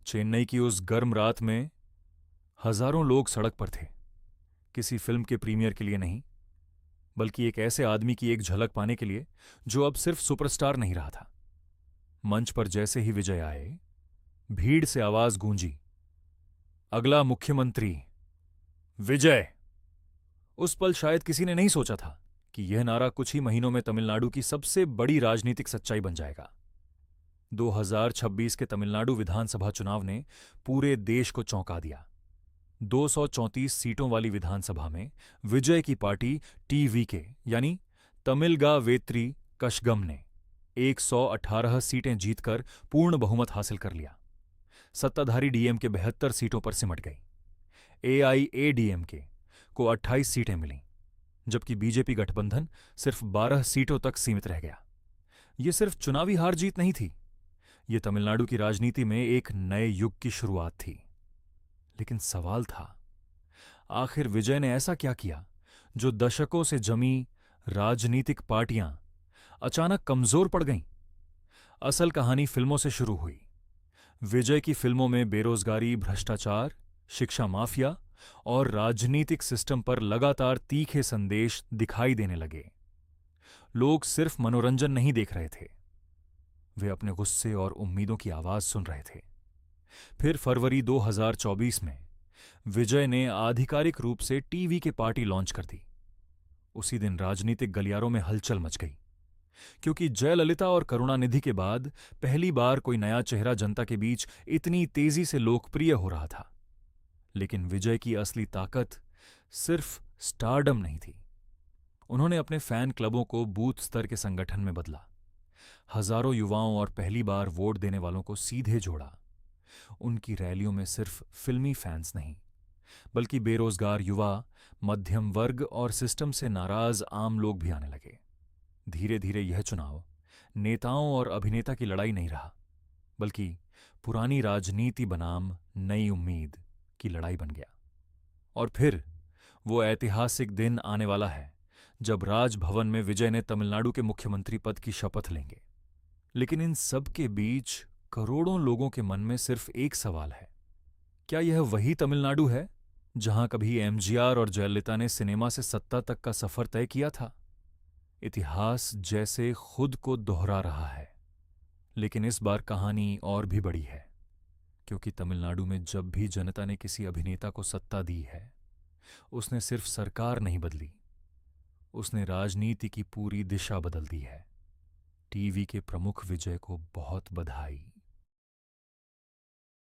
चेन्नई की उस गर्म रात में हजारों लोग सड़क पर थे, किसी फिल्म के प्रीमियर के लिए नहीं, बल्कि एक ऐसे आदमी की एक झलक पाने के लिए जो अब सिर्फ सुपरस्टार नहीं रहा था। मंच पर जैसे ही विजय आए, भीड़ से आवाज गूंजी, अगला मुख्यमंत्री विजय। उस पल शायद किसी ने नहीं सोचा था कि यह नारा कुछ ही महीनों में तमिलनाडु की सबसे बड़ी राजनीतिक सच्चाई बन जाएगा। 2026 के तमिलनाडु विधानसभा चुनाव ने पूरे देश को चौंका दिया। 234 सीटों वाली विधानसभा में विजय की पार्टी टीवीके यानी तमिलगा वेत्री कशगम ने 118 सीटें जीतकर पूर्ण बहुमत हासिल कर लिया। सत्ताधारी डीएमके 72 सीटों पर सिमट गई। एआईएडीएमके को 28 सीटें मिलीं, जबकि बीजेपी गठबंधन सिर्फ 12 सीटों तक सीमित रह गया। ये सिर्फ चुनावी हार जीत नहीं थी, ये तमिलनाडु की राजनीति में एक नए युग की शुरुआत थी। लेकिन सवाल था, आखिर विजय ने ऐसा क्या किया जो दशकों से जमी राजनीतिक पार्टियां अचानक कमजोर पड़ गईं? असल कहानी फिल्मों से शुरू हुई। विजय की फिल्मों में बेरोजगारी, भ्रष्टाचार, शिक्षा माफिया और राजनीतिक सिस्टम पर लगातार तीखे संदेश दिखाई देने लगे। लोग सिर्फ मनोरंजन नहीं देख रहे थे, वे अपने गुस्से और उम्मीदों की आवाज सुन रहे थे। फिर फरवरी 2024 में विजय ने आधिकारिक रूप से टीवी के पार्टी लॉन्च कर दी। उसी दिन राजनीतिक गलियारों में हलचल मच गई, क्योंकि जयललिता और करुणानिधि के बाद पहली बार कोई नया चेहरा जनता के बीच इतनी तेजी से लोकप्रिय हो रहा था। लेकिन विजय की असली ताकत सिर्फ स्टारडम नहीं थी। उन्होंने अपने फैन क्लबों को बूथ स्तर के संगठन में बदला, हजारों युवाओं और पहली बार वोट देने वालों को सीधे जोड़ा। उनकी रैलियों में सिर्फ फिल्मी फैंस नहीं, बल्कि बेरोजगार युवा, मध्यम वर्ग और सिस्टम से नाराज आम लोग भी आने लगे। धीरे धीरे यह चुनाव नेताओं और अभिनेता की लड़ाई नहीं रहा, बल्कि पुरानी राजनीति बनाम नई उम्मीद की लड़ाई बन गया। और फिर वो ऐतिहासिक दिन आने वाला है जब राजभवन में विजय ने तमिलनाडु के मुख्यमंत्री पद की शपथ लेंगे। लेकिन इन सब के बीच करोड़ों लोगों के मन में सिर्फ एक सवाल है, क्या यह वही तमिलनाडु है जहां कभी एमजीआर और जयललिता ने सिनेमा से सत्ता तक का सफर तय किया था? इतिहास जैसे खुद को दोहरा रहा है, लेकिन इस बार कहानी और भी बड़ी है, क्योंकि तमिलनाडु में जब भी जनता ने किसी अभिनेता को सत्ता दी है, उसने सिर्फ सरकार नहीं बदली, उसने राजनीति की पूरी दिशा बदल दी है। टीवी के प्रमुख विजय को बहुत बधाई।